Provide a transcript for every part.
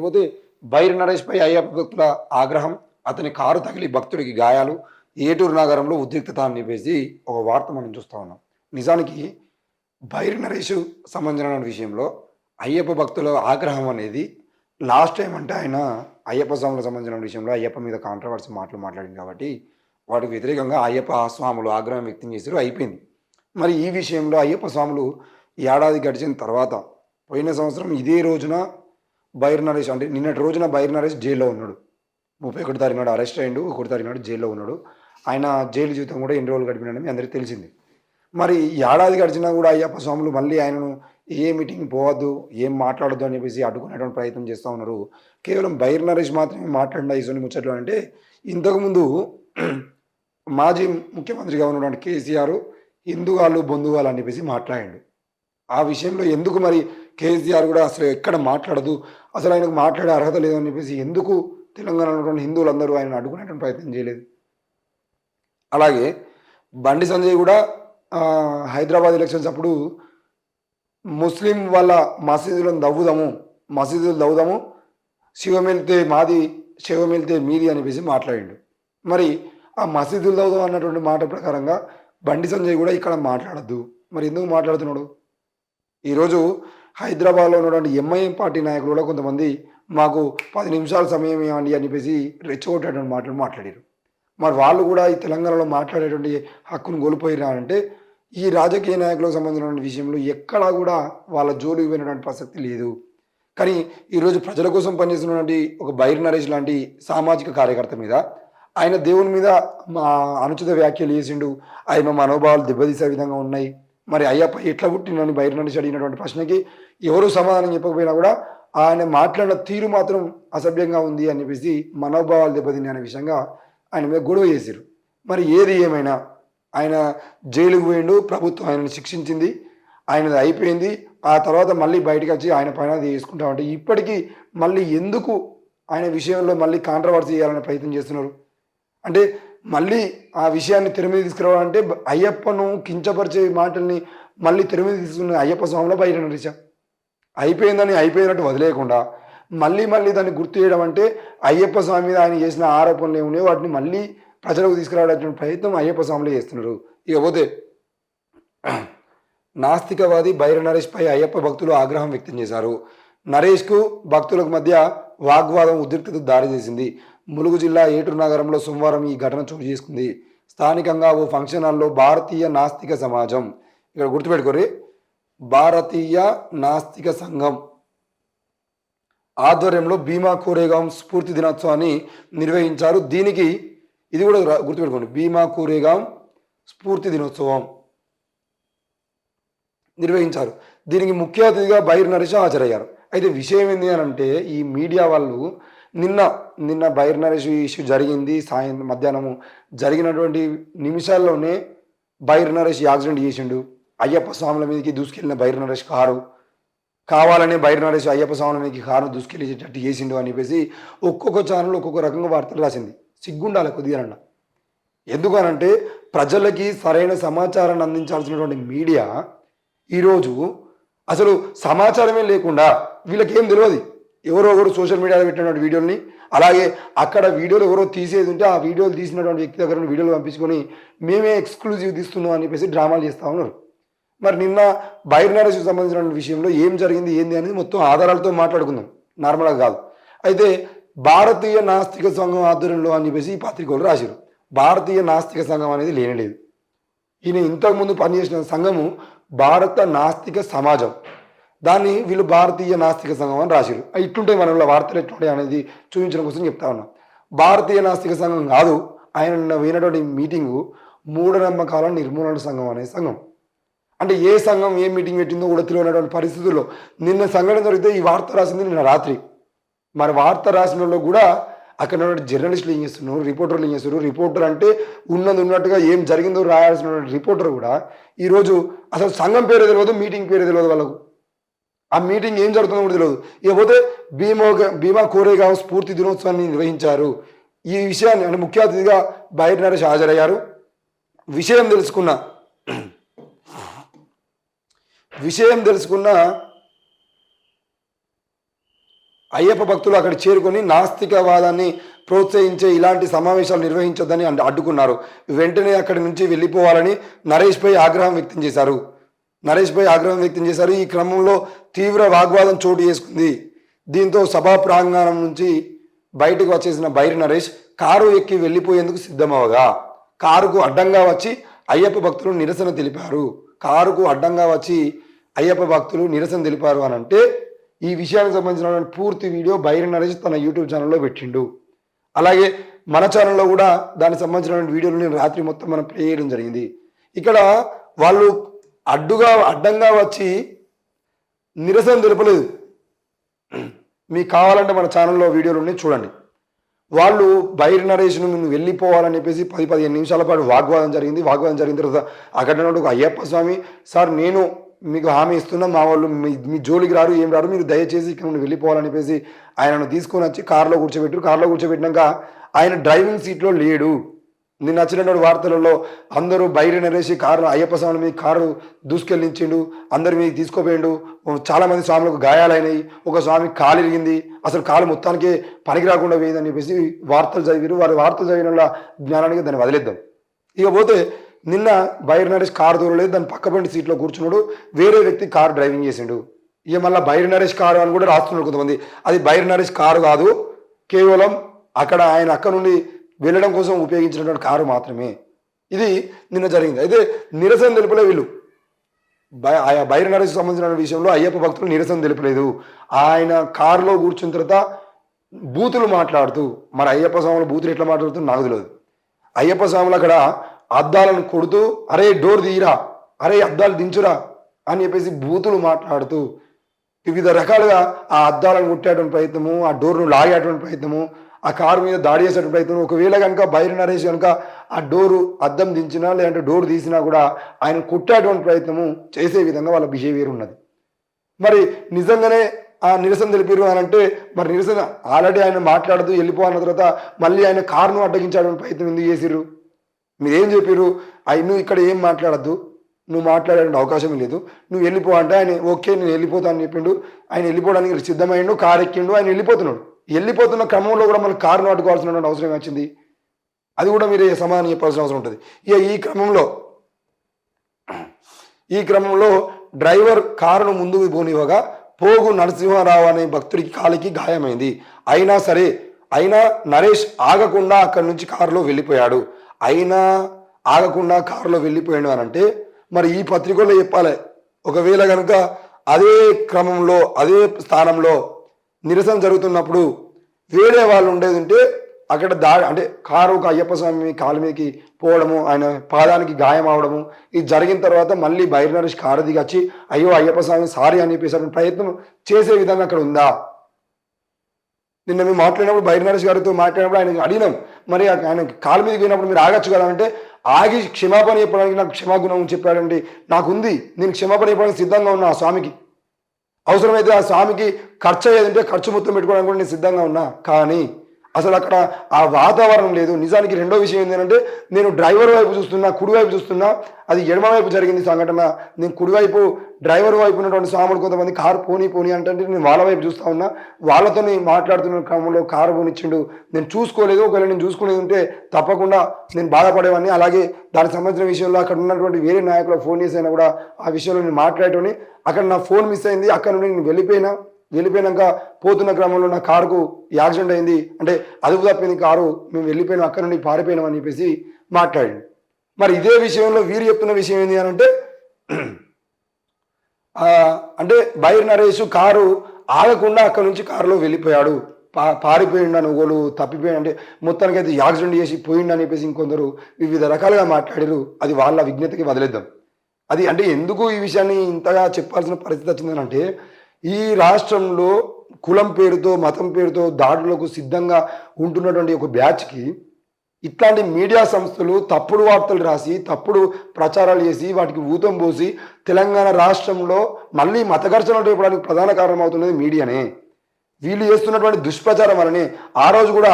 ఇకపోతే బైరి నరేష్పై అయ్యప్ప భక్తుల ఆగ్రహం, అతని కారు తగిలి భక్తుడికి గాయాలు, ఏటూరు నగరంలో ఉద్రిక్తత అని చెప్పేసి ఒక వార్త మనం చూస్తా ఉన్నాం. నిజానికి బైరి నరేష్ సంబంధించిన విషయంలో అయ్యప్ప భక్తుల ఆగ్రహం అనేది లాస్ట్ టైం అంటే ఆయన అయ్యప్ప స్వాములకు సంబంధించిన విషయంలో అయ్యప్ప మీద కాంట్రవర్సీ మాటలు మాట్లాడింది కాబట్టి వాటికి వ్యతిరేకంగా అయ్యప్ప స్వాములు ఆగ్రహం వ్యక్తం చేశారు, అయిపోయింది. మరి ఈ విషయంలో అయ్యప్ప స్వాములు ఏడాది గడిచిన తర్వాత పోయిన సంవత్సరం ఇదే రోజున బైరి నరేష్ అంటే నిన్నటి రోజున బైరి నరేష్ జైల్లో ఉన్నాడు. 31 తారీఖు నాడు అరెస్ట్ అయ్యిండు, 1 తారీఖు నాడు జైల్లో ఉన్నాడు. ఆయన జైలు జీవితం కూడా ఎన్ని రోజులు గడిపినాడని మీ అందరికీ తెలిసింది. మరి ఏడాది గడిచినా కూడా అయ్యప్ప స్వాములు మళ్ళీ ఆయనను ఏ మీటింగ్ పోవద్దు, ఏం మాట్లాడొద్దు అని చెప్పేసి అడ్డుకునేటువంటి ప్రయత్నం చేస్తూ ఉన్నారు. కేవలం బైరి నరేష్ మాత్రమే మాట్లాడిన ఇటువంటి ముచ్చట్లు అంటే ఇంతకుముందు మాజీ ముఖ్యమంత్రిగా ఉన్నటువంటి కేసీఆర్ హిందుగాళ్ళు బొందుగాళ్ళు అని చెప్పేసి మాట్లాడాడు. ఆ విషయంలో ఎందుకు మరి కేసీఆర్ కూడా అసలు ఎక్కడ మాట్లాడదు, అసలు ఆయనకు మాట్లాడే అర్హత లేదని చెప్పేసి ఎందుకు తెలంగాణలో ఉన్నటువంటి హిందువులందరూ ఆయన అడ్డుకునేటువంటి ప్రయత్నం చేయలేదు? అలాగే బండి సంజయ్ కూడా హైదరాబాద్ ఎలక్షన్స్ అప్పుడు ముస్లిం వాళ్ళ మసీదులను మసీదులు దవ్వుదాము, శివం వెళ్తే మాది, శివం వెళ్తే మీది అని చెప్పేసి మాట్లాడిండు. మరి ఆ మసీదులు దవ్వుదాం అన్నటువంటి మాట ప్రకారంగా బండి సంజయ్ కూడా ఇక్కడ మాట్లాడద్దు. మరి ఎందుకు మాట్లాడుతున్నాడు? ఈరోజు హైదరాబాద్లో ఉన్నటువంటి ఎంఐఎం పార్టీ నాయకులు కూడా కొంతమంది మాకు 10 నిమిషాల సమయం ఇవ్వండి అని చెప్పేసి రెచ్చగొట్టేటువంటి మాటలు మాట్లాడారు. మరి వాళ్ళు కూడా ఈ తెలంగాణలో మాట్లాడేటువంటి హక్కును కోల్పోయినారంటే ఈ రాజకీయ నాయకులకు సంబంధించిన విషయంలో ఎక్కడా కూడా వాళ్ళ జోలికి పోయినటువంటి ప్రసక్తి లేదు. కానీ ఈరోజు ప్రజల కోసం పనిచేస్తున్నటువంటి ఒక బైరి నరేష్ లాంటి సామాజిక కార్యకర్త మీద ఆయన దేవుని మీద అనుచిత వ్యాఖ్యలు చేసిండు, ఆయన మనోభావాలు దెబ్బతీసే విధంగా ఉన్నాయి. మరి అయ్యప్ప ఎట్లా పుట్టినని బైరి నరేష్ అడిగినటువంటి ప్రశ్నకి ఎవరు సమాధానం చెప్పకపోయినా కూడా ఆయన మాట్లాడిన తీరు మాత్రం అసభ్యంగా ఉంది అని చెప్పేసి మనోభావాలు దెబ్బతిన్నాయి అనే విషయంగా ఆయన మీద గొడవ చేశారు. మరి ఏది ఏమైనా ఆయన జైలుకు పోయిండు, ప్రభుత్వం ఆయనను శిక్షించింది, ఆయనది అయిపోయింది. ఆ తర్వాత మళ్ళీ బయటకు వచ్చి ఆయన పైన అది చేసుకుంటామంటే ఇప్పటికీ మళ్ళీ ఎందుకు ఆయన విషయంలో మళ్ళీ కాంట్రవర్సీ చేయాలనే ప్రయత్నం చేస్తున్నారు? అంటే మళ్ళీ ఆ విషయాన్ని తెర మీద తీసుకురావాలంటే అయ్యప్పను కించపరిచే మాటల్ని మళ్ళీ తెర మీద తీసుకున్న అయ్యప్ప స్వామిలో బయట నడిచా అయిపోయిందని అయిపోయినట్టు వదిలేయకుండా మళ్ళీ దాన్ని గుర్తు చేయడం అంటే అయ్యప్ప స్వామి మీద ఆయన చేసిన ఆరోపణలు ఏమున్నాయో వాటిని మళ్ళీ ప్రజలకు తీసుకురావడానికి ప్రయత్నం అయ్యప్ప స్వామిలో చేస్తున్నారు. ఇకపోతే నాస్తికవాది బైరి నరేష్పై అయ్యప్ప భక్తులు ఆగ్రహం వ్యక్తం చేశారు. నరేష్కు భక్తులకు మధ్య వాగ్వాదం ఉద్రిక్తతకు దారి చేసింది. ములుగు జిల్లా ఏటూరు నగరంలో సోమవారం ఈ ఘటన చోటు చేసుకుంది. స్థానికంగా ఓ ఫంక్షన్ హాల్లో భారతీయ నాస్తిక సమాజం, ఇక్కడ గుర్తుపెట్టుకోరి, భారతీయ నాస్తిక సంఘం ఆధ్వర్యంలో భీమా కోరేగాం స్ఫూర్తి దినోత్సవాన్ని నిర్వహించారు. దీనికి ఇది కూడా గుర్తుపెట్టుకోండి, భీమా కోరేగాం స్ఫూర్తి దినోత్సవం నిర్వహించారు. దీనికి ముఖ్య అతిథిగా బైరి నరేష్ హాజరయ్యారు. అయితే విషయం ఏంటి అని అంటే ఈ మీడియా వాళ్ళు నిన్న బైరి నరేష్ ఇష్యూ జరిగింది, మధ్యాహ్నము జరిగినటువంటి నిమిషాల్లోనే బైరి నరేష్ యాక్సిడెంట్ చేసిండు, అయ్యప్ప స్వాముల మీదకి దూసుకెళ్ళిన బైరి నరేష్ కారు కావాలనే బైరి నరేష్ అయ్యప్ప స్వాముల మీదకి కారు దూసుకెళ్ళేటట్టు చేసిండు అని చెప్పేసి ఒక్కొక్క ఛానల్ ఒక్కొక్క రకంగా వార్తలు రాసింది. సిగ్గుండాలి కొద్దిగానన్నా. ఎందుకనంటే ప్రజలకి సరైన సమాచారాన్ని అందించాల్సినటువంటి మీడియా ఈరోజు అసలు సమాచారమే లేకుండా వీళ్ళకి ఏం తెలియదు. ఎవరో సోషల్ మీడియాలో పెట్టినటువంటి వీడియోని, అలాగే అక్కడ వీడియోలు ఎవరో తీసేది ఉంటే ఆ వీడియోలు తీసినటువంటి వ్యక్తి దగ్గర వీడియోలు పంపించుకొని మేమే ఎక్స్క్లూజివ్ తీస్తున్నాం అని చెప్పేసి డ్రామాలు చేస్తూ ఉన్నారు. మరి నిన్న బైరి నరేష్కి సంబంధించిన విషయంలో ఏం జరిగింది ఏంది అనేది మొత్తం ఆధారాలతో మాట్లాడుకుందాం, నార్మల్గా కాదు. అయితే భారతీయ నాస్తిక సంఘం ఆధ్వర్యంలో అని చెప్పేసి ఈ పత్రికలు రాశారు. భారతీయ నాస్తిక సంఘం అనేది లేనేలేదు. ఈయన ఇంతకుముందు పనిచేసిన సంఘము భారత నాస్తిక సమాజం, దాన్ని వీళ్ళు భారతీయ నాస్తిక సంఘం అని రాశారు. ఇట్లుంటే మనలో వార్తలు ఎట్లుంటాయి అనేది చూపించడం కోసం చెప్తా ఉన్నాం. భారతీయ నాస్తిక సంఘం కాదు, ఆయన వినటువంటి మీటింగు మూఢనమ్మకాల నిర్మూలన సంఘం అనే సంఘం. అంటే ఏ సంఘం ఏ మీటింగ్ పెట్టిందో కూడా తెలియనటువంటి పరిస్థితుల్లో నిన్న సంఘటన జరిగితే ఈ వార్త రాసింది నిన్న రాత్రి. మరి వార్త రాసిన వాళ్ళు కూడా అక్కడ జర్నలిస్టులు ఏం చేస్తున్నారు, రిపోర్టర్లు ఏం చేస్తున్నారు. రిపోర్టర్ అంటే ఉన్నట్టుగా ఏం జరిగిందో రాయాల్సిన రిపోర్టర్ కూడా ఈరోజు అసలు సంఘం పేరు తెలియదు, మీటింగ్ పేరు తెలియదు వాళ్ళకు. ఆ మీటింగ్ ఏం జరుగుతుందో కూడా తెలియదు. ఇకపోతే భీమా కోరేగాం స్ఫూర్తి దినోత్సవాన్ని నిర్వహించారు. ఈ విషయాన్ని అంటే ముఖ్య అతిథిగా బైరి నరేష్ హాజరయ్యారు. విషయం తెలుసుకున్న అయ్యప్ప భక్తులు అక్కడ చేరుకొని నాస్తికవాదాన్ని ప్రోత్సహించే ఇలాంటి సమావేశాలు నిర్వహించొద్దని అడ్డుకున్నారు. వెంటనే అక్కడి నుంచి వెళ్ళిపోవాలని నరేష్పై ఆగ్రహం వ్యక్తం చేశారు. ఈ క్రమంలో తీవ్ర వాగ్వాదం చోటు చేసుకుంది. దీంతో సభా ప్రాంగణం నుంచి బయటకు వచ్చేసిన బైరి నరేష్ కారు ఎక్కి వెళ్ళిపోయేందుకు సిద్ధమవగా కారుకు అడ్డంగా వచ్చి అయ్యప్ప భక్తులు నిరసన తెలిపారు అని అంటే ఈ విషయానికి సంబంధించిన పూర్తి వీడియో బైరి నరేష్ తన యూట్యూబ్ ఛానల్లో పెట్టిండు. అలాగే మన ఛానల్లో కూడా దానికి సంబంధించిన వీడియోలు నేను రాత్రి మొత్తం మనం ప్లే చేయడం జరిగింది. ఇక్కడ వాళ్ళు అడ్డంగా వచ్చి నిరసన తెలుపలేదు. మీకు కావాలంటే మన ఛానల్లో వీడియోలు ఉన్నాయి, చూడండి. వాళ్ళు బైరి నరేష్ను నువ్వు వెళ్ళిపోవాలని చెప్పేసి 10-15 నిమిషాల పాటు వాగ్వాదం జరిగిన తర్వాత అక్కడ ఒక అయ్యప్ప స్వామి, సార్ నేను మీకు హామీ ఇస్తున్నా, మా వాళ్ళు మీ జోలికి రారు, ఏం రారు, మీరు దయచేసి ఇక్కడ నుండి వెళ్ళిపోవాలని చెప్పేసి ఆయనను తీసుకొని వచ్చి కారులో కూర్చోబెట్టినాక ఆయన డ్రైవింగ్ సీట్లో లేడు. నిన్న వచ్చినటువంటి వార్తలలో అందరూ బైరి నరేష్ కారు అయ్యప్ప స్వామి మీ కారు దూసుకెళ్ళించిండు, అందరు మీకు తీసుకోపోయిండు, చాలా మంది స్వాములకు గాయాలైనాయి, ఒక స్వామి కాలు ఇరిగింది, అసలు కాలు మొత్తానికి పనికి రాకుండా పోయిందని చెప్పేసి వార్తలు చదివారు. వార్తలు చదివిన జ్ఞానానికి దాన్ని వదిలేద్దాం. ఇక పోతే నిన్న బైరి నరేష్ కారు దూరలేదు, దాని పక్కపంటి సీట్లో కూర్చున్నాడు, వేరే వ్యక్తి కారు డ్రైవింగ్ చేసిండు. ఇక మళ్ళీ బైరి నరేష్ కారు అని కూడా రాస్తున్నారు కొంతమంది. అది బైరి నరేష్ కారు కాదు, కేవలం అక్కడ నుండి వెళ్ళడం కోసం ఉపయోగించినటువంటి కారు మాత్రమే. ఇది నిన్న జరిగింది. అయితే నిరసన తెలుపలే వీళ్ళు. బైరి నరేష్ సంబంధించిన విషయంలో అయ్యప్ప భక్తులు నిరసన తెలుపలేదు. ఆయన కారులో కూర్చున్న తర్వాత బూతులు మాట్లాడుతూ, మరి అయ్యప్ప స్వాములు బూతులు ఎట్లా మాట్లాడుతూ నాకు తెలియదు. అయ్యప్ప స్వాములు అక్కడ అద్దాలను కొడుతూ అరే డోర్ తీయరా, అరే అద్దాలు దించురా అని చెప్పేసి బూతులు మాట్లాడుతూ వివిధ రకాలుగా ఆ అద్దాలను కొట్టేటువంటి ప్రయత్నము, ఆ డోర్ను లాగేటువంటి ప్రయత్నము, ఆ కారు మీద దాడి చేసేటువంటి ప్రయత్నం. ఒకవేళ కనుక బైరి నరేష్ కనుక ఆ డోరు అద్దం దించినా లేదంటే డోర్ తీసినా కూడా ఆయన కొట్టేటువంటి ప్రయత్నము చేసే విధంగా వాళ్ళ బిహేవియర్ ఉన్నది. మరి నిజంగానే ఆ నిరసన తెలిపారు అని అంటే మరి నిరసన ఆల్రెడీ ఆయన మాట్లాడుతూ వెళ్ళిపోయిన తర్వాత మళ్ళీ ఆయన కారును అడ్డగించేటువంటి ప్రయత్నం ఎందుకు చేసిర్రు? మీరేం చెప్పారు? నువ్వు ఇక్కడ ఏం మాట్లాడద్దు, నువ్వు మాట్లాడే అవకాశం లేదు, నువ్వు వెళ్ళిపో అంటే ఆయన ఓకే నేను వెళ్ళిపోతా అని చెప్పిండు. ఆయన వెళ్ళిపోవడానికి సిద్ధమైండు, కారు ఎక్కిండు, ఆయన వెళ్ళిపోతున్న క్రమంలో కూడా మళ్ళీ కారును అడ్డుకోవాల్సినటువంటి అవసరం వచ్చింది. అది కూడా మీరు సమాధానం చెప్పాల్సిన అవసరం ఉంటుంది. ఇక ఈ క్రమంలో డ్రైవర్ కారును ముందుకు పోనివ్వగా పోగు నరసింహారావు అనే భక్తుడికి కాలికి గాయమైంది. అయినా నరేష్ ఆగకుండా అక్కడి నుంచి కారులో వెళ్ళిపోయాడు. అని అంటే మరి ఈ పత్రికల్లో చెప్పాలి. ఒకవేళ కనుక అదే క్రమంలో అదే స్థానంలో నిరసన జరుగుతున్నప్పుడు వేరే వాళ్ళు ఉండేది ఉంటే అక్కడ అంటే కారు ఒక అయ్యప్ప స్వామి కాలు మీదకి పోవడము, ఆయన పాదానికి గాయం అవడము, ఇది జరిగిన తర్వాత మళ్ళీ బైరి నరేష్ కారు దిగి వచ్చి అయ్యో అయ్యప్ప స్వామి సారీ అని చెప్పేసి ప్రయత్నం చేసే విధంగా అక్కడ ఉందా? నిన్న మేము మాట్లాడినప్పుడు బైరి నరేష్ గారితో మాట్లాడినప్పుడు ఆయన అడిగినాం, మరి ఆయన కాలు మీదకి పోయినప్పుడు మీరు ఆగచ్చు కదా అంటే ఆగి క్షమాపణ చెప్పడానికి నాకు క్షమాగుణం చెప్పాడండి. నాకుంది, నేను క్షమాపణ చెప్పడానికి సిద్ధంగా ఉన్నా. ఆ స్వామికి అవసరమైతే ఆ స్వామికి ఖర్చు అయ్యేదంటే ఖర్చు మొత్తం పెట్టుకోవడానికి కూడా నేను సిద్ధంగా ఉన్నా. కానీ అసలు అక్కడ ఆ వాతావరణం లేదు. నిజానికి రెండో విషయం ఏంటంటే నేను డ్రైవర్ వైపు చూస్తున్నా, కుడివైపు చూస్తున్నా, అది ఎడమ వైపు జరిగింది సంఘటన. నేను కుడివైపు డ్రైవర్ వైపు ఉన్నటువంటి స్వాములు కొంతమంది కారు పోనీ అంటే నేను వాళ్ళ వైపు చూస్తూ ఉన్నా. వాళ్ళతో మాట్లాడుతున్న క్రమంలో కారు పోనిచ్చిండు, నేను చూసుకోలేదు. ఒకవేళ నేను చూసుకునేది ఉంటే తప్పకుండా నేను బాధపడేవాడిని. అలాగే దానికి సంబంధించిన విషయంలో అక్కడ ఉన్నటువంటి వేరే నాయకులకు ఫోన్ చేసైనా కూడా ఆ విషయంలో నేను మాట్లాడేటోని. అక్కడ నా ఫోన్ మిస్ అయింది, అక్కడ నుండి నేను వెళ్ళిపోయినాక పోతున్న క్రమంలో నా కారుకు యాక్సిడెంట్ అయింది, అంటే అదుపు తప్పింది కారు, మేము వెళ్ళిపోయినాం, అక్కడ నుండి పారిపోయినాం అని చెప్పేసి మాట్లాడింది. మరి ఇదే విషయంలో వీరు చెప్తున్న విషయం ఏంటి అని అంటే బైరి నరేష్ కారు ఆగకుండా అక్కడ నుంచి కారులో వెళ్ళిపోయాడు, పారిపోయిండు అని ఒకళ్ళు తప్పిపోయాడు, అంటే మొత్తానికి అయితే యాక్సిడెంట్ చేసి పోయిండు అని చెప్పేసి ఇంకొందరు వివిధ రకాలుగా మాట్లాడారు. అది వాళ్ళ విజ్ఞతకి వదిలేద్దాం. అది అంటే ఎందుకు ఈ విషయాన్ని ఇంతగా చెప్పాల్సిన పరిస్థితి వచ్చిందని అంటే ఈ రాష్ట్రంలో కులం పేరుతో మతం పేరుతో దాడులకు సిద్ధంగా ఉంటున్నటువంటి ఒక బ్యాచ్కి ఇట్లాంటి మీడియా సంస్థలు తప్పుడు వార్తలు రాసి తప్పుడు ప్రచారాలు చేసి వాటికి ఊతం పోసి తెలంగాణ రాష్ట్రంలో మళ్ళీ మతఘర్షణలు రేపడానికి ప్రధాన కారణం అవుతున్నది మీడియానే. వీళ్ళు చేస్తున్నటువంటి దుష్ప్రచారం వలనే ఆ రోజు కూడా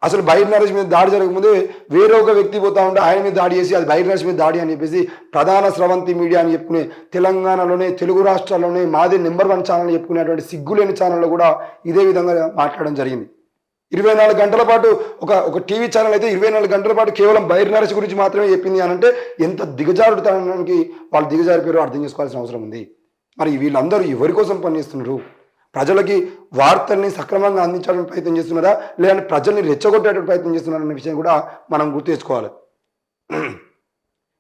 అసలు బైర్ నరేష్ మీద దాడి జరగకముందే వేరే ఒక వ్యక్తి పోతా ఉంటే ఆయన మీద దాడి చేసి అది బైర్ నరేష్ మీద దాడి అని చెప్పేసి ప్రధాన స్రవంతి మీడియా అని చెప్పుకునే తెలంగాణలోనే తెలుగు రాష్ట్రాల్లోనే మాదే నెంబర్ 1 ఛానల్ చెప్పుకునేటువంటి సిగ్గులేని ఛానల్లో కూడా ఇదే విధంగా మాట్లాడడం జరిగింది. 24 గంటల పాటు ఒక టీవీ ఛానల్ అయితే 24 గంటల పాటు కేవలం బైర్ నరేష్ గురించి మాత్రమే చెప్పింది అని అంటే ఎంత దిగజారుతనానికి వాళ్ళు దిగజారిపోయారో అర్థం చేసుకోవాల్సిన అవసరం ఉంది. మరి వీళ్ళందరూ ఎవరి కోసం పనిచేస్తున్నారు? ప్రజలకి వార్తల్ని సక్రమంగా అందించడానికి ప్రయత్నం చేస్తున్నారా, లేదంటే ప్రజల్ని రెచ్చగొట్టేటువంటి ప్రయత్నం చేస్తున్నారా అనే విషయం కూడా మనం గుర్తు తెచ్చుకోవాలి.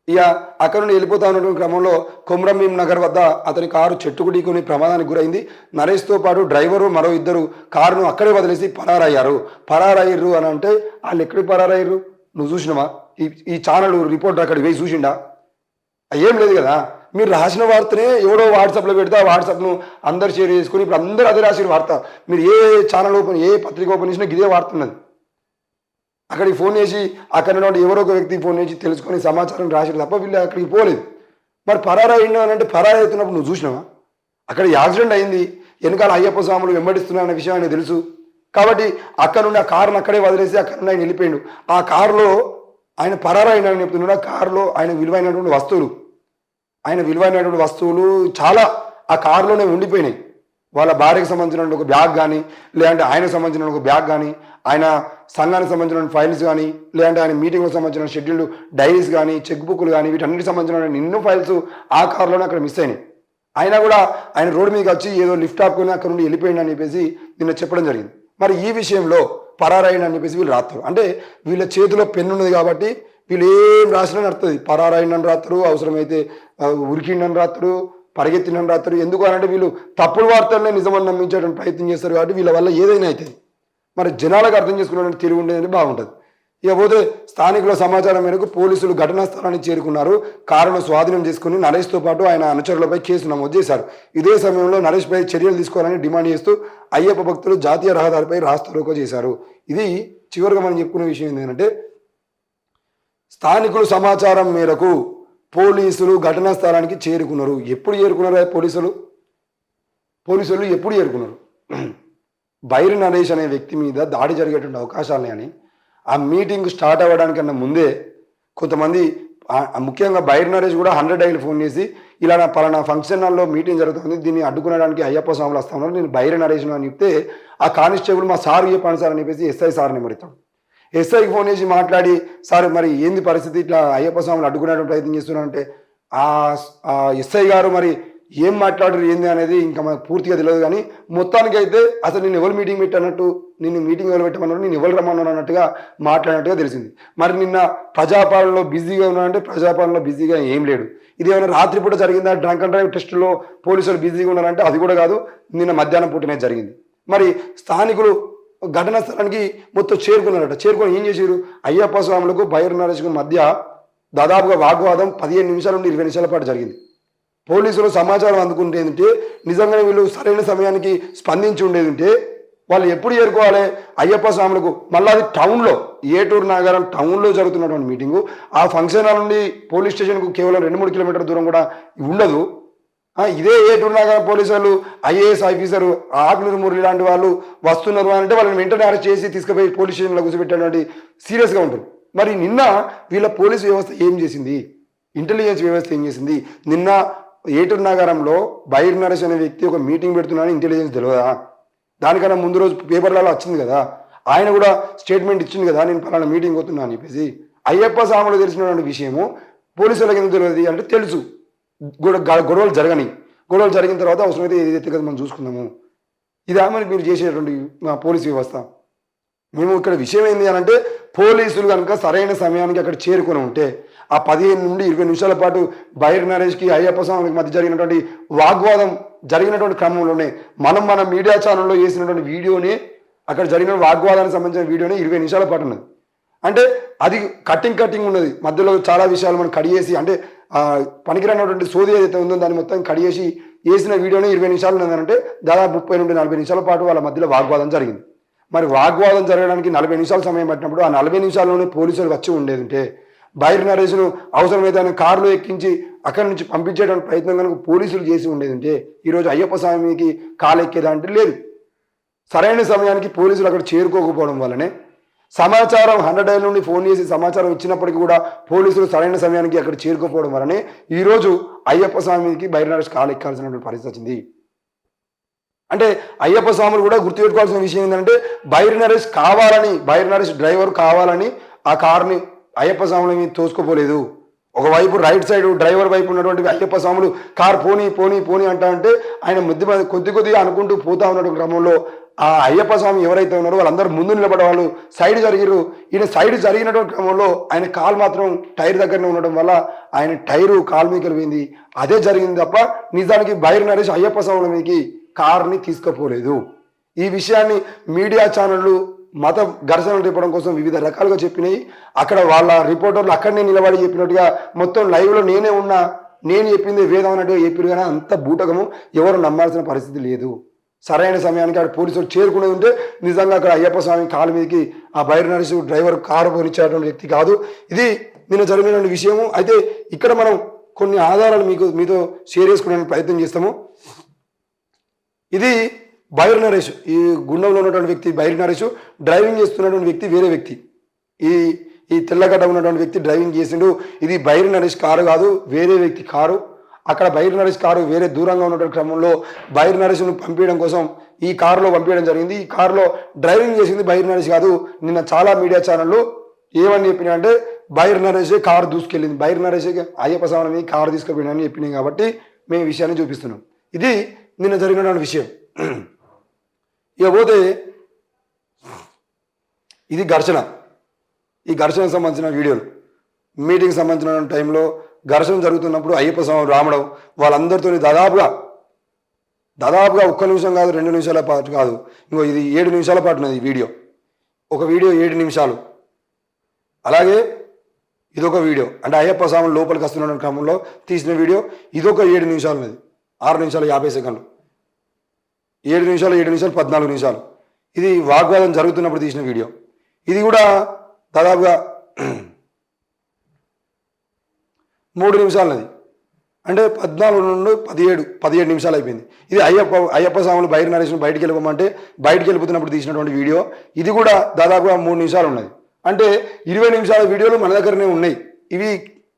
ఇక అక్కడ నుండి వెళ్ళిపోతా ఉన్నటువంటి క్రమంలో కొమ్రంభీం నగర్ వద్ద అతని కారు చెట్టుకు ఢీకొని ప్రమాదానికి గురైంది. నరేష్తో పాటు డ్రైవరు మరో 2 కారును అక్కడే వదిలేసి పరారయ్యారు అని అంటే వాళ్ళు ఎక్కడికి పరారయ్యారు? నువ్వు చూసినావా? ఈ ఛానల్ రిపోర్టర్ అక్కడికి పోయి చూసిండా? ఏం లేదు కదా. మీరు రాసిన వార్తనే ఎవడో వాట్సాప్లో పెడితే ఆ వాట్సాప్ను అందరు షేర్ చేసుకుని ఇప్పుడు అందరూ అదే రాసిన వార్త. మీరు ఏ ఛానల్ ఓపెన్ ఏ పత్రిక ఓపెన్ చేసినా ఇదే వార్త ఉన్నది. అక్కడికి ఫోన్ చేసి అక్కడ నుండి ఎవరో ఒక వ్యక్తికి ఫోన్ చేసి తెలుసుకొని సమాచారం రాసారు తప్ప వీళ్ళు అక్కడికి పోలేదు. మరి పరారైనా అని అంటే పరాయి అవుతున్నప్పుడు నువ్వు చూసినావా? అక్కడ యాక్సిడెంట్ అయింది, వెనకాల అయ్యప్ప స్వాములు వెంబడిస్తున్నారనే విషయం ఆయన తెలుసు కాబట్టి అక్కడ నుండి ఆ కారును అక్కడే వదిలేసి అక్కడ నుండి ఆయన వెళ్ళిపోయాడు. ఆ కారులో ఆయన పరారైనాడని చెప్తున్నాడు. ఆ కారులో ఆయన విలువైనటువంటి వస్తువులు చాలా ఆ కారులోనే ఉండిపోయినాయి. వాళ్ళ భార్యకు సంబంధించిన ఒక బ్యాగ్ కానీ, లేదంటే ఆయనకు సంబంధించిన ఒక బ్యాగ్ కానీ, ఆయన సంఘానికి సంబంధించిన ఫైల్స్ కానీ, లేదంటే ఆయన మీటింగ్కి సంబంధించిన షెడ్యూల్డ్ డైరీస్ కానీ, చెక్ బుక్లు కానీ, వీటన్నిటికి సంబంధించిన ఎన్నో ఫైల్స్ ఆ కారులోనే అక్కడ మిస్ అయినాయి. అయినా కూడా ఆయన రోడ్డు మీదకి వచ్చి ఏదో లిఫ్ట్ ఆపుకొని అక్కడ నుండి వెళ్ళిపోయింది అని చెప్పేసి నిన్న చెప్పడం జరిగింది. మరి ఈ విషయంలో పరారాయణ అని చెప్పేసి వీళ్ళు రాస్తారు. అంటే వీళ్ళ చేతిలో పెన్ను ఉన్నది కాబట్టి వీళ్ళు ఏం రాసినా నడుతుంది. పరారాయణని రాస్తారు, అవసరమైతే ఉరికిండని రాస్తారు, పరిగెత్తినని రాస్తారు. ఎందుకు అంటే వీళ్ళు తప్పుడు వార్తలనే నిజమని నమ్మించేటువంటి ప్రయత్నం చేస్తారు కాబట్టి వీళ్ళ వల్ల ఏదైనా అవుతుంది. మరి జనాలకు అర్థం చేసుకునే తిరిగి ఉండేది బాగుంటుంది. ఇకపోతే స్థానికుల సమాచారం మేరకు పోలీసులు ఘటనా స్థలానికి చేరుకున్నారు. కారును స్వాధీనం చేసుకుని నరేష్తో పాటు ఆయన అనుచరులపై కేసు నమోదు చేశారు. ఇదే సమయంలో నరేష్పై చర్యలు తీసుకోవాలని డిమాండ్ చేస్తూ అయ్యప్ప భక్తులు జాతీయ రహదారిపై రాస్తారోకో చేశారు. ఇది చివరిగా మనం చెప్పుకునే విషయం ఏంటంటే స్థానికులు సమాచారం మేరకు పోలీసులు ఘటనా స్థలానికి చేరుకున్నారు. ఎప్పుడు చేరుకున్నారు పోలీసులు ఎప్పుడు చేరుకున్నారు? బైరి నరేష్ అనే వ్యక్తి మీద దాడి జరిగేటువంటి అవకాశాలని అని ఆ మీటింగ్ స్టార్ట్ అవ్వడానికన్నా ముందే కొంతమంది ముఖ్యంగా బైరి నరేష్ కూడా 100 డైలు ఫోన్ చేసి ఇలా నా పలానా ఫంక్షన్ హాల్లో మీటింగ్ జరుగుతుంది, దీన్ని అడ్డుకునడానికి అయ్యప్ప స్వాములు వస్తా ఉన్నారు, నేను బైరి నరేష్ను అని చెప్తే ఆ కానిస్టేబుల్ మా సార్ చెప్పాను సార్ అని చెప్పేసి ఎస్ఐ సార్ని మరితాడు. ఎస్ఐకి ఫోన్ చేసి మాట్లాడి సార్ మరి ఏంది పరిస్థితి, ఇట్లా అయ్యప్ప స్వాములు అడ్డుకునేటువంటి ప్రయత్నం చేస్తున్నారంటే ఆ ఎస్ఐ గారు మరి ఏం మాట్లాడరు ఏంది అనేది ఇంకా మనకు పూర్తిగా తెలియదు. కానీ మొత్తానికి అయితే అసలు నేను ఎవరు మీటింగ్ పెట్టినట్టు, నిన్ను మీటింగ్ ఎవరు పెట్టమన్నారు, నేను ఎవరు రమ్మన్నారు అన్నట్టుగా మాట్లాడినట్టుగా తెలిసింది. మరి నిన్న ప్రజాపాలనలో బిజీగా ఉన్నారంటే ప్రజాపాలనలో బిజీగా ఏం లేడు. ఇది ఏమైనా రాత్రిపూట జరిగిందా? డ్రంక్ అండ్ డ్రైవ్ టెస్టులో పోలీసులు బిజీగా ఉన్నారంటే అది కూడా కాదు, నిన్న మధ్యాహ్నం పూటనే జరిగింది. మరి స్థానికులు ఘటనా స్థలానికి మొత్తం చేరుకున్నారట. చేరుకొని ఏం చేశారు? అయ్యప్ప స్వాములకు బైరి నరేష్కు మధ్య దాదాపుగా వాగ్వాదం 15 నిమిషాల నుండి 20 నిమిషాల పాటు జరిగింది. పోలీసులు సమాచారం అందుకుంటే ఏంటంటే నిజంగా వీళ్ళు సరైన సమయానికి స్పందించి ఉండేది ఉంటే వాళ్ళు ఎప్పుడు చేరుకోవాలి అయ్యప్ప స్వాములకు? మళ్ళీ అది టౌన్లో, ఏటూరు నగరం టౌన్లో జరుగుతున్నటువంటి మీటింగు. ఆ ఫంక్షన్ హాల్ నుండి పోలీస్ స్టేషన్కు కేవలం 2-3 కిలోమీటర్ల దూరం కూడా ఉండదు. ఇదే ఏటూరు నగరం పోలీసులు ఐఏఎస్ ఆఫీసరు ఆకునూరు మురళి లాంటి వాళ్ళు వస్తున్నారు అంటే వాళ్ళని వెంటనే అరెస్ట్ చేసి తీసుకుపోయి పోలీస్ స్టేషన్లో కూర్చోబెట్టేటువంటి సీరియస్గా ఉంటారు. మరి నిన్న వీళ్ళ పోలీసు వ్యవస్థ ఏం చేసింది? ఇంటెలిజెన్స్ వ్యవస్థ ఏం చేసింది? నిన్న ఏటూరు నగరంలో బైరి నరేష్ అనే వ్యక్తి ఒక మీటింగ్ పెడుతున్నాడని ఇంటెలిజెన్స్ తెలియదా? దానికన్నా ముందు రోజు పేపర్లలో వచ్చింది కదా, ఆయన కూడా స్టేట్మెంట్ ఇచ్చింది కదా, నేను పలానా మీటింగ్ పోతున్నా అని చెప్పేసి. అయ్యప్ప స్వాములు తెలిసినటువంటి విషయము పోలీసులకు ఎందుకు తెలియదు అంటే తెలుసు, గొడవలు జరిగిన తర్వాత అవసరమైతే ఏదైతే కదా మనం చూసుకుందాము. ఇదా మరి మీరు చేసేటువంటి పోలీసు వ్యవస్థ? మేము ఇక్కడ విషయం ఏంటి అని అంటే పోలీసులు కనుక సరైన సమయానికి అక్కడ చేరుకొని ఉంటే ఆ 15 నుండి 20 నిమిషాల పాటు బైరి నరేష్కి అయ్యప్ప స్వామికి మధ్య జరిగినటువంటి వాగ్వాదం జరిగినటువంటి క్రమంలోనే మన మీడియా ఛానల్లో వేసినటువంటి వీడియోనే, అక్కడ జరిగిన వాగ్వాదానికి సంబంధించిన వీడియోనే 20 నిమిషాల పాటు ఉన్నది. అంటే అది కటింగ్ ఉన్నది. మధ్యలో చాలా విషయాలు మనం కడిగేసి అంటే పనికిరానటువంటి సోది ఏదైతే ఉందో దాన్ని మొత్తం కడిగేసి వేసిన వీడియోనే 20 నిమిషాలు ఉన్నదంటే దాదాపు 30 నుండి 40 నిమిషాల పాటు వాళ్ళ మధ్యలో వాగ్వాదం జరిగింది. మరి వాగ్వాదం జరగడానికి 40 నిమిషాల సమయం పట్టినప్పుడు ఆ 40 నిమిషాల్లోనే పోలీసులు వచ్చి ఉండేది ఉంటే బైరి నరేష్ను అవసరమైతే ఆయన కారులో ఎక్కించి అక్కడి నుంచి పంపించేటువంటి ప్రయత్నం కనుక పోలీసులు చేసి ఉండేది ఉంటే ఈరోజు అయ్యప్ప స్వామికి కాలెక్కేదంటే లేదు. సరైన సమయానికి పోలీసులు అక్కడ చేరుకోకపోవడం వల్లనే సమాచారం 100 నుండి ఫోన్ చేసి సమాచారం ఇచ్చినప్పటికీ కూడా పోలీసులు సరైన సమయానికి అక్కడ చేరుకోకపోవడం వల్లనే ఈరోజు అయ్యప్ప స్వామికి బైరి నరేష్ కాలు ఎక్కాల్సినటువంటి పరిస్థితి వచ్చింది. అంటే అయ్యప్ప స్వాములు కూడా గుర్తుపెట్టుకోవాల్సిన విషయం ఏంటంటే బైరి నరేష్ డ్రైవర్ కావాలని ఆ కారుని అయ్యప్ప స్వాముల మీద తోసుకోపోలేదు. ఒకవైపు రైట్ సైడ్ డ్రైవర్ వైపు ఉన్నటువంటి అయ్యప్ప స్వాములు కారు పోనీ అంటా అంటే ఆయన కొద్దిగా అనుకుంటూ పోతా ఉన్నటువంటి క్రమంలో ఆ అయ్యప్ప స్వామి ఎవరైతే ఉన్నారో వాళ్ళందరూ ముందు నిలబడే వాళ్ళు సైడ్ జరిగిరు. ఈయన సైడ్ జరిగినటువంటి క్రమంలో ఆయన కాలు మాత్రం టైర్ దగ్గరనే ఉండడం వల్ల ఆయన టైరు కాలు మీదకి వెళ్ళింది. అదే జరిగింది తప్ప నిజానికి బైరి నరేష్ అయ్యప్ప స్వాముల మీదకి కారుని తీసుకుపోలేదు. ఈ విషయాన్ని మీడియా ఛానళ్ళు మత ఘర్షణలు రేపడం కోసం వివిధ రకాలుగా చెప్పినాయి. అక్కడ వాళ్ళ రిపోర్టర్లు అక్కడనే నిలబడి చెప్పినట్టుగా మొత్తం లైవ్లో నేనే ఉన్నా, నేను చెప్పింది వేదం అన్నట్టుగా చెప్పారు. కానీ అంత బూటకము ఎవరు నమ్మాల్సిన పరిస్థితి లేదు. సరైన సమయానికి అక్కడ పోలీసులు చేరుకునేది ఉంటే నిజంగా అక్కడ అయ్యప్ప స్వామి కాలు మీదకి ఆ బైరి నరేష్ డ్రైవర్ కారు పోనిచ్చేటువంటి వ్యక్తి కాదు. ఇది నిన్న జరిగినటువంటి విషయము. అయితే ఇక్కడ మనం కొన్ని ఆధారాలు మీతో షేర్ చేసుకోవడానికి ప్రయత్నం చేస్తాము. ఇది బైరి నరేష్, ఈ గుండంలో ఉన్నటువంటి వ్యక్తి బైరి నరేష్, డ్రైవింగ్ చేస్తున్నటువంటి వ్యక్తి వేరే వ్యక్తి. ఈ తెల్లగడ్డ ఉన్నటువంటి వ్యక్తి డ్రైవింగ్ చేసిండు. ఇది బైరి నరేష్ కారు కాదు, వేరే వ్యక్తి కారు. అక్కడ బైరి నరేష్ కారు వేరే దూరంగా ఉన్నటువంటి క్రమంలో బైరి నరేష్ను పంపించడం కోసం ఈ కారులో పంపించడం జరిగింది. ఈ కారులో డ్రైవింగ్ చేసింది బైరి నరేష్ కాదు. నిన్న చాలా మీడియా ఛానళ్ళు ఏమని చెప్పినాయంటే బైరి నరేషే కారు దూసుకెళ్ళింది, బైరి నరేషే అయ్యప్ప స్వామిని కారు తీసుకుపోయినని చెప్పినాయి. కాబట్టి మేము ఈ విషయాన్ని చూపిస్తున్నాం. ఇది నిన్న జరిగినటువంటి విషయం. ఇక పోతే ఇది ఘర్షణ. ఈ ఘర్షణకు సంబంధించిన వీడియోలు మీటింగ్ సంబంధించిన టైంలో ఘర్షణ జరుగుతున్నప్పుడు అయ్యప్ప స్వామి రావడం వాళ్ళందరితో దాదాపుగా 1 నిమిషం కాదు, 2 నిమిషాల పాటు కాదు, ఇంకో ఇది 7 నిమిషాల పాటు ఉన్నది ఈ వీడియో. ఒక వీడియో 7 నిమిషాలు. అలాగే ఇదొక వీడియో, అంటే అయ్యప్ప స్వామి లోపలికి వస్తున్న క్రమంలో తీసిన వీడియో. ఇదొక 7 నిమిషాలు ఉన్నది, 6 నిమిషాలు 50 సెకండ్లు. 7 నిమిషాలు 14 నిమిషాలు. ఇది వాగ్వాదం జరుగుతున్నప్పుడు తీసిన వీడియో. ఇది కూడా దాదాపుగా 3 నిమిషాలది, అంటే 14 నుండి 17 నిమిషాలు అయిపోయింది. ఇది అయ్యప్ప స్వాములు బైరి నరేష్ను బయటికి వెళ్ళిపోమంటే బయటికి వెళ్ళిపోతున్నప్పుడు తీసినటువంటి వీడియో. ఇది కూడా దాదాపుగా 3 నిమిషాలు ఉన్నది. అంటే 20 నిమిషాల వీడియోలు మన దగ్గరనే ఉన్నాయి. ఇవి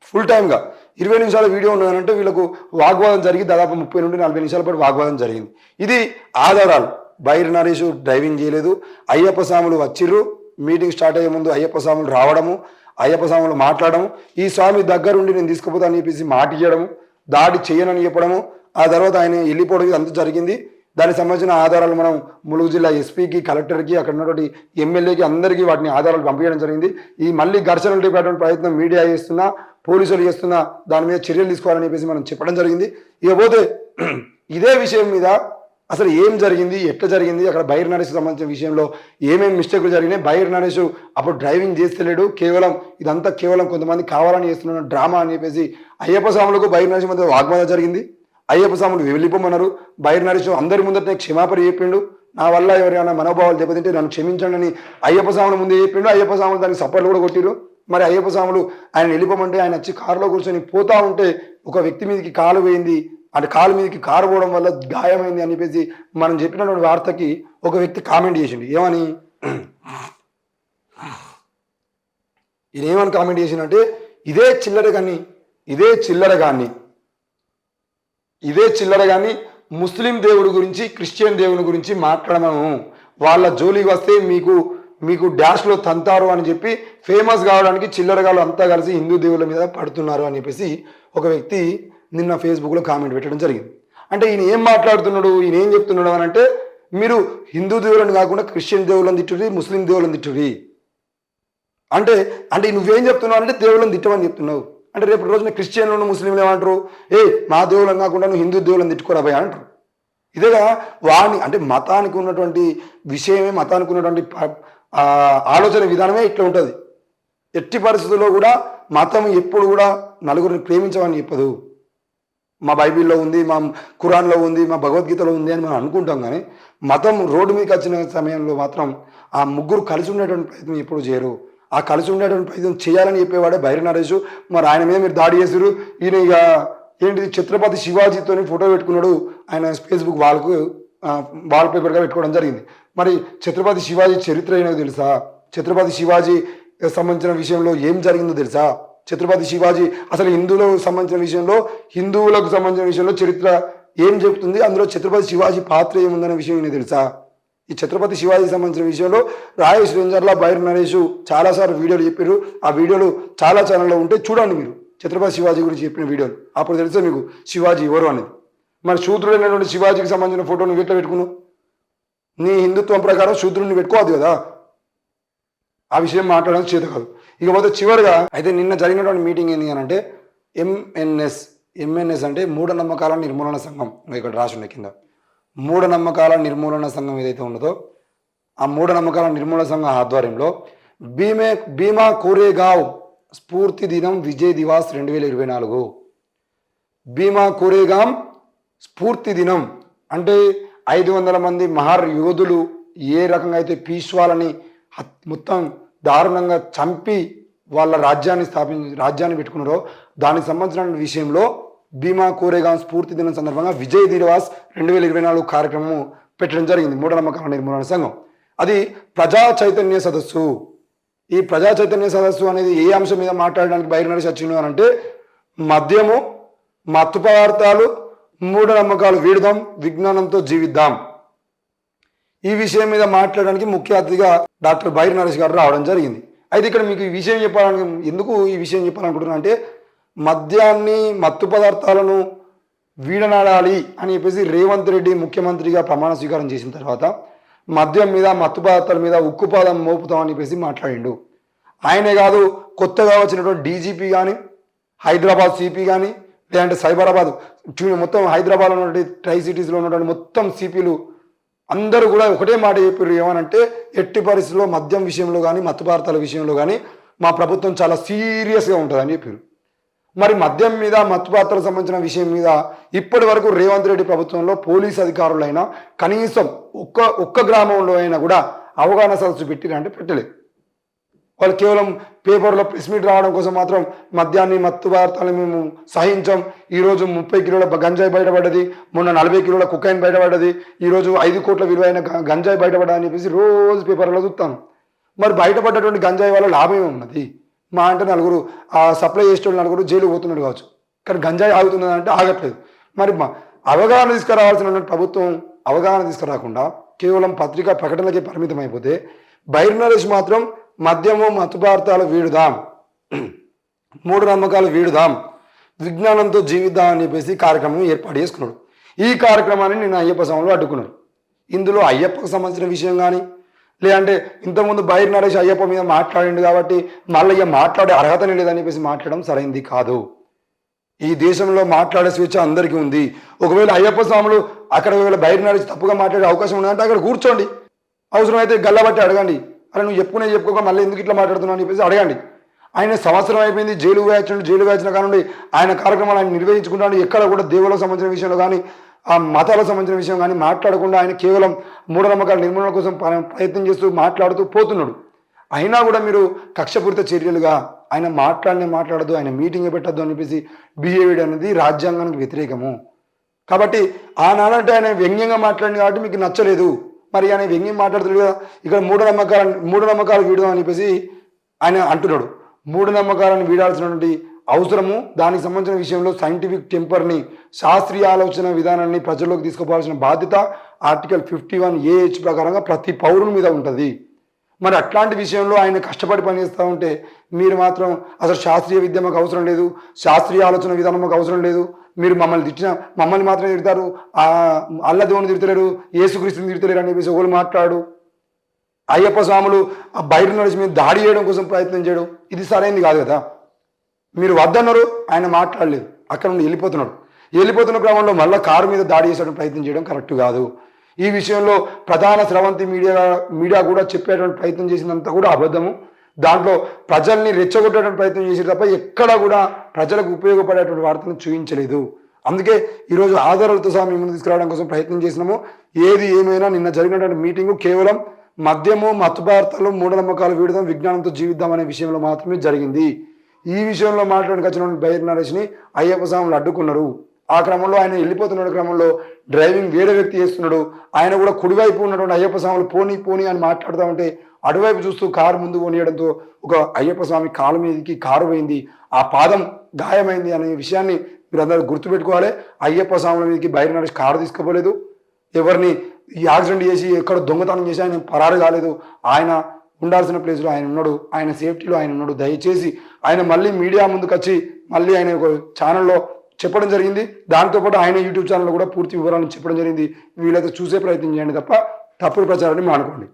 ఫుల్ టైమ్గా 20 నిమిషాల వీడియో ఉన్నదంటే వీళ్ళకు వాగ్వాదం జరిగి దాదాపు 30 నుండి 40 నిమిషాల పాటు వాగ్వాదం జరిగింది. ఇది ఆధారాలు. బైరి నరేష్ డ్రైవింగ్ చేయలేదు, అయ్యప్ప స్వాములు వచ్చిర్రు. మీటింగ్ స్టార్ట్ అయ్యే ముందు అయ్యప్ప స్వాములు రావడము, అయ్యప్ప స్వాములు మాట్లాడము, ఈ స్వామి దగ్గరుండి నేను తీసుకుపోతానని చెప్పేసి మాట ఇవ్వడము, దాడి చేయనని చెప్పడము, ఆ తర్వాత ఆయన వెళ్ళిపోవడం అంత జరిగింది. దానికి సంబంధించిన ఆధారాలు మనం ములుగు జిల్లా ఎస్పీకి, కలెక్టర్కి, అక్కడ ఉన్నటువంటి ఎమ్మెల్యేకి అందరికీ వాటిని ఆధారాలు పంపించడం జరిగింది. ఈ మళ్ళీ ఘర్షణలు రేపేటువంటి ప్రయత్నం మీడియా చేస్తున్నా, పోలీసులు చేస్తున్నా, దాని మీద చర్యలు తీసుకోవాలని చెప్పేసి మనం చెప్పడం జరిగింది. ఇకపోతే ఇదే విషయం మీద అసలు ఏం జరిగింది, ఎట్లా జరిగింది, అక్కడ బైరి నరేష్ సంబంధించిన విషయంలో ఏమేమి మిస్టేక్లు జరిగినాయి, బైరి నరేష్ అప్పుడు డ్రైవింగ్ చేస్తలేడు, ఇదంతా కేవలం కొంతమంది కావాలని చేస్తున్న డ్రామా అని చెప్పేసి అయ్యప్ప స్వాములకు బైరి నరేష్ మధ్య వాగ్వాదం జరిగింది. అయ్యప్ప స్వాములు వెళ్ళిపోమన్నారు. బైరి నరేష్ అందరి ముందట క్షమాపణ చెప్పిండు. నా వల్ల ఎవరైనా మనోభావాలు దెబ్బతింటే నన్ను క్షమించండి అని అయ్యప్ప స్వాముల ముందే చెప్పిండు. అయ్యప్ప స్వాములు దానికి సపోర్ట్లు కూడా కొట్టిరు. మరి అయ్యప్ప స్వాములు ఆయన వెళ్ళిపోమంటే ఆయన వచ్చి కారులో కూర్చొని పోతా ఉంటే ఒక వ్యక్తి మీదకి కాలు వేయింది, అంటే కాలు మీదకి కారు పోవడం వల్ల గాయమైంది అని చెప్పేసి మనం చెప్పినటువంటి వార్తకి ఒక వ్యక్తి కామెంట్ చేసిండు. ఏమని ఈయన కామెంట్ చేసిందంటే ఇదే చిల్లర కానీ ముస్లిం దేవుడి గురించి, క్రిస్టియన్ దేవుని గురించి మాట్లాడము, వాళ్ళ జోలికి వస్తే మీకు డాష్లో తంతారు అని చెప్పి ఫేమస్ కావడానికి చిల్లరగాళ్ళు అంతా కలిసి హిందూ దేవుళ్ళ మీద పడుతున్నారు అని చెప్పేసి ఒక వ్యక్తి నిన్న ఫేస్బుక్లో కామెంట్ పెట్టడం జరిగింది. అంటే ఈయన ఏం మాట్లాడుతున్నాడు, ఈయన ఏం చెప్తున్నాడు అని అంటే, మీరు హిందూ దేవుళ్ళని కాకుండా క్రిస్టియన్ దేవుళ్ళని తిట్టుడి, ముస్లిం దేవుళ్ళని తిట్టుడి అంటే నువ్వేం చెప్తున్నావు అంటే దేవుళ్ళని తిట్టమని చెప్తున్నావు. అంటే రేపు రోజున క్రిస్టియన్లను ముస్లింలు ఏమంటారు, మా దేవుళ్ళని కాకుండా నువ్వు హిందూ దేవుళ్ళని తిట్టుకోరా భయ అంటారు. ఇదేగా వాడిని అంటే మతానికి ఉన్నటువంటి విషయమే, మతానికి ఉన్నటువంటి ఆలోచన విధానమే ఇట్లా ఉంటుంది. ఎట్టి పరిస్థితుల్లో కూడా మతం ఎప్పుడు కూడా నలుగురిని ప్రేమించమని చెప్పదు. మా బైబిల్లో ఉంది, మా ఖురాన్లో ఉంది, మా భగవద్గీతలో ఉంది అని మనం అనుకుంటాం. కానీ మతం రోడ్డు మీదకి వచ్చిన సమయంలో మాత్రం ఆ ముగ్గురు కలిసి ఉండేటువంటి ప్రయత్నం ఎప్పుడు చేయరు. ఆ కలిసి ఉండేటువంటి ప్రయత్నం చేయాలని చెప్పేవాడే బైరి నరేష్. మరి ఆయన మీద మీరు దాడి చేసారు. ఈయన ఇక ఏంటిది ఛత్రపతి శివాజీతో ఫోటో పెట్టుకున్నాడు. ఆయన ఫేస్బుక్ వాల్ పేపర్గా పెట్టుకోవడం జరిగింది. మరి ఛత్రపతి శివాజీ చరిత్ర అయినది తెలుసా? ఛత్రపతి శివాజీ సంబంధించిన విషయంలో ఏం జరిగిందో తెలుసా? ఛత్రపతి శివాజీ అసలు హిందువులకు సంబంధించిన విషయంలో, హిందువులకు సంబంధించిన విషయంలో చరిత్ర ఏం చెబుతుంది, అందులో ఛత్రపతి శివాజీ పాత్ర ఏముందనే విషయం ఏం తెలుసా? ఈ ఛత్రపతి శివాజీ సంబంధించిన విషయంలో రాయేష్ రేంజర్ల బైర్ నరేష్ చాలాసార్లు వీడియోలు చెప్పారు. ఆ వీడియోలు చాలా ఛానల్లో ఉంటే చూడండి మీరు, ఛత్రపతి శివాజీ గురించి చెప్పిన వీడియోలు. అప్పుడు తెలుసా మీకు శివాజీ ఎవరు అనేది. మరి శూద్రుడైనటువంటి శివాజీకి సంబంధించిన ఫోటో నువ్వు ఎట్లా పెట్టుకున్నావు? నీ హిందుత్వం ప్రకారం శూద్రుడిని పెట్టుకోవద్దు కదా. ఆ విషయం మాట్లాడడానికి చేత కాదు. ఇకపోతే చివరిగా అయితే నిన్న జరిగినటువంటి మీటింగ్ ఏంటి అని అంటే ఎంఎన్ఎస్ అంటే మూఢనమ్మకాల నిర్మూలన సంఘం. ఇక్కడ రాసి ఉండే కింద మూఢనమ్మకాల నిర్మూలన సంఘం ఏదైతే ఉన్నదో ఆ మూఢనమ్మకాల నిర్మూలన సంఘం ఆధ్వర్యంలో భీమా కోరేగావ్ స్ఫూర్తి దినం విజయ్ దివాస్ 2024. భీమా కోరేగాం స్ఫూర్తి దినం అంటే 500 మంది మహార్ యోధులు ఏ రకంగా అయితే పీష్వాలని మొత్తం దారుణంగా చంపి వాళ్ళ రాజ్యాన్ని పెట్టుకున్నారో దానికి సంబంధించిన విషయంలో భీమా కోరేగాం స్ఫూర్తి దినం సందర్భంగా విజయ్ దివాస్ 2024 కార్యక్రమం పెట్టడం జరిగింది మూఢనమ్మకాల నిర్మూలన సంఘం. అది ప్రజా చైతన్య సదస్సు. ఈ ప్రజా చైతన్య సదస్సు అనేది ఏ అంశం మీద మాట్లాడడానికి బైర్ నరేష్ వచ్చిండు అని అంటే మద్యము, మత్తు పదార్థాలు, మూఢనమ్మకాలు వీడుదాం, విజ్ఞానంతో జీవిద్దాం. ఈ విషయం మీద మాట్లాడడానికి ముఖ్య అతిథిగా డాక్టర్ బైర్ నరేష్ గారు రావడం జరిగింది. అయితే ఇక్కడ మీకు ఈ విషయం ఎందుకు ఈ విషయం చెప్పాలనుకుంటున్నా అంటే మద్యాన్ని, మత్తు పదార్థాలను వీడనాడాలి అని చెప్పేసి రేవంత్ రెడ్డి ముఖ్యమంత్రిగా ప్రమాణ స్వీకారం చేసిన తర్వాత మద్యం మీద, మత్తు పదార్థాల మీద ఉక్కుపాదం మోపుతామని చెప్పేసి మాట్లాడిండు. ఆయనే కాదు, కొత్తగా వచ్చినటువంటి డీజీపీ కానీ, హైదరాబాద్ సిపి కానీ, లేదంటే సైబరాబాద్ మొత్తం హైదరాబాద్లో ఉన్నటువంటి ట్రై సిటీస్లో ఉన్నటువంటి మొత్తం సిపిలు అందరూ కూడా ఒకటే మాట చెప్పారు. ఏమనంటే ఎట్టి పరిస్థితుల్లో మద్యం విషయంలో కానీ, మత్తు పదార్థాల విషయంలో కానీ మా ప్రభుత్వం చాలా సీరియస్గా ఉంటుందని చెప్పారు. మరి మద్యం మీద, మత్తు పదార్థాలకు సంబంధించిన విషయం మీద ఇప్పటి వరకు రేవంత్ రెడ్డి ప్రభుత్వంలో పోలీస్ అధికారులైనా కనీసం ఒక్క గ్రామంలో అయినా కూడా అవగాహన సదస్సు పెట్టిరంటే పెట్టలేదు. వాళ్ళు కేవలం పేపర్లో ప్రెస్ మీట్ రావడం కోసం మాత్రం మద్యాన్ని, మత్తు పదార్థాలను మేము సహించాం, ఈరోజు 30 కిలోల గంజాయి బయటపడ్డది, మొన్న 40 కిలోల కుకైన్ బయటపడ్డది, ఈరోజు 5 కోట్ల విలువైన గంజాయి బయటపడ్డా అని చెప్పేసి రోజు పేపర్లో చూస్తాను. మరి బయటపడ్డటువంటి గంజాయి వల్ల లాభమే ఉన్నది. మా అంటే నలుగురు ఆ సప్లై చేసేటోళ్ళు నలుగురు జైలు పోతున్నారు కావచ్చు, కానీ గంజాయి ఆగుతున్నది అంటే ఆగట్లేదు. మరి అవగాహన తీసుకురావాల్సిన ప్రభుత్వం అవగాహన తీసుకురాకుండా కేవలం పత్రికా ప్రకటనలకే పరిమితం అయిపోతే బైర్ నరేష్ మాత్రం మద్యము, మత్తు పదార్థాలు వీడుదాం, మూఢనమ్మకాలు వీడుదాం, విజ్ఞానంతో జీవిద్దాం అని చెప్పేసి కార్యక్రమం ఏర్పాటు చేసుకున్నాడు. ఈ కార్యక్రమాన్ని నిన్న అయ్యప్ప స్వాములు అడ్డుకున్నారు. ఇందులో అయ్యప్పకు సంబంధించిన విషయం కానీ, లేదంటే ఇంతకుముందు బైర్ నరేష్ అయ్యప్ప మీద మాట్లాడిండు కాబట్టి మళ్ళీ మాట్లాడే అర్హతనే లేదని చెప్పేసి మాట్లాడడం సరైంది కాదు. ఈ దేశంలో మాట్లాడే స్వేచ్ఛ అందరికీ ఉంది. ఒకవేళ అయ్యప్ప స్వాములు అక్కడ ఒకవేళ బైర్ నరేష్ తప్పుగా మాట్లాడే అవకాశం ఉన్నదంటే అక్కడ కూర్చోండి, అవసరమైతే గల్లబట్టి అడగండి, అరే నువ్వు చెప్పుకోక మళ్ళీ ఎందుకు ఇట్లా మాట్లాడుతున్నావు అని చెప్పేసి అడగండి. ఆయన సంవత్సరం అయిపోయింది, జైలు వేయించిన కానుండి ఆయన కార్యక్రమాలు ఆయన నిర్వహించుకుంటాడు. ఎక్కడ కూడా దేవులకు సంబంధించిన విషయంలో కానీ, ఆ మతాలకు సంబంధించిన విషయం కానీ మాట్లాడకుండా ఆయన కేవలం మూఢనమ్మకాల నిర్మూలన కోసం ప్రయత్నం చేస్తూ మాట్లాడుతూ పోతున్నాడు. అయినా కూడా మీరు కక్షపూరిత చర్యలుగా ఆయన మాట్లాడదు, ఆయన మీటింగ్ పెట్టద్దు అని చెప్పేసి బిహేవియర్ అనేది రాజ్యాంగానికి వ్యతిరేకము. కాబట్టి ఆనాడంటే ఆయన వ్యంగ్యంగా మాట్లాడింది కాబట్టి మీకు నచ్చలేదు. మరి ఆయన వ్యంగ్యం మాట్లాడుతున్నాడు కదా, ఇక్కడ మూఢనమ్మకాలు వీడదాం అని చెప్పేసి ఆయన అంటున్నాడు. మూఢనమ్మకాలను వీడాల్సినటువంటి అవసరము, దానికి సంబంధించిన విషయంలో సైంటిఫిక్ టెంపర్ని, శాస్త్రీయ ఆలోచన విధానాన్ని ప్రజల్లోకి తీసుకుపోవాల్సిన బాధ్యత ఆర్టికల్ 51AH ప్రకారంగా ప్రతి పౌరుని మీద ఉంటుంది. మరి అట్లాంటి విషయంలో ఆయన కష్టపడి పనిచేస్తూ ఉంటే మీరు మాత్రం అసలు శాస్త్రీయ విద్య మాకు అవసరం లేదు, శాస్త్రీయ ఆలోచన విధానం మాకు అవసరం లేదు, మీరు మమ్మల్ని మాత్రమే తిడతారు, అల్లదేవుని తిడతలేరు, యేసుక్రీస్తుని తిడతలేరు అని చెప్పేసి ఒకరు మాట్లాడు. అయ్యప్ప స్వాములు ఆ బైర్ నరేష్ మీద దాడి చేయడం కోసం ప్రయత్నం చేయడం ఇది సరైనది కాదు కదా. మీరు వద్దన్నారు, ఆయన మాట్లాడలేదు, అక్కడ నుండి వెళ్ళిపోతున్న క్రమంలో మళ్ళీ కారు మీద దాడి చేసే ప్రయత్నం చేయడం కరెక్ట్ కాదు. ఈ విషయంలో ప్రధాన స్రవంతి మీడియా కూడా చెప్పేటువంటి ప్రయత్నం చేసినంత కూడా అబద్ధము. దాంట్లో ప్రజల్ని రెచ్చగొట్టేటువంటి ప్రయత్నం చేసేది తప్ప ఎక్కడ కూడా ప్రజలకు ఉపయోగపడేటువంటి వార్తను చూపించలేదు. అందుకే ఈరోజు ఆధారాలతో సహా మేము తీసుకురావడం కోసం ప్రయత్నం చేసినాము. ఏది ఏమైనా నిన్న జరిగినటువంటి మీటింగు కేవలం మద్యము, మత్తు పదార్థాలు, మూఢనమ్మకాలు వీడదాం, విజ్ఞానంతో జీవిద్దాం అనే విషయంలో మాత్రమే జరిగింది. ఈ విషయంలో మాట్లాడడానికి వచ్చిన బైర్ నరేష్ని అయ్యప్ప స్వాములు అడ్డుకున్నారు. ఆ క్రమంలో ఆయన వెళ్ళిపోతున్న క్రమంలో డ్రైవింగ్ వేరే వ్యక్తి చేస్తున్నాడు. ఆయన కూడా కుడివైపు ఉన్నటువంటి అయ్యప్ప స్వాములు పోనీ పోనీ అని మాట్లాడుతూ ఉంటే అటువైపు చూస్తూ కారు ముందు పోనీయడంతో ఒక అయ్యప్ప స్వామి కాలు మీదకి కారు పోయింది. ఆ పాదం గాయమైంది అనే విషయాన్ని మీరందరూ గుర్తుపెట్టుకోవాలి. అయ్యప్ప స్వాముల మీదకి బైరి నరేష్ కారు తీసుకుపోలేదు. ఎవరిని ఈ యాక్సిడెంట్ చేసి ఎక్కడ దొంగతనం చేసి ఆయన పరారు కాలేదు. ఆయన ఉండాల్సిన ప్లేస్లో ఆయన ఉన్నాడు. ఆయన సేఫ్టీలో ఆయన ఉన్నాడు. దయచేసి ఆయన మళ్ళీ మీడియా ముందుకు వచ్చి మళ్ళీ ఆయన ఒక ఛానల్లో చెప్పడం జరిగింది. దాంతోపాటు ఆయన యూట్యూబ్ ఛానల్లో కూడా పూర్తి వివరాలను చెప్పడం జరిగింది. వీళ్ళైతే చూసే ప్రయత్నం చేయండి తప్ప తప్పుడు ప్రచారాన్ని మానుకోండి.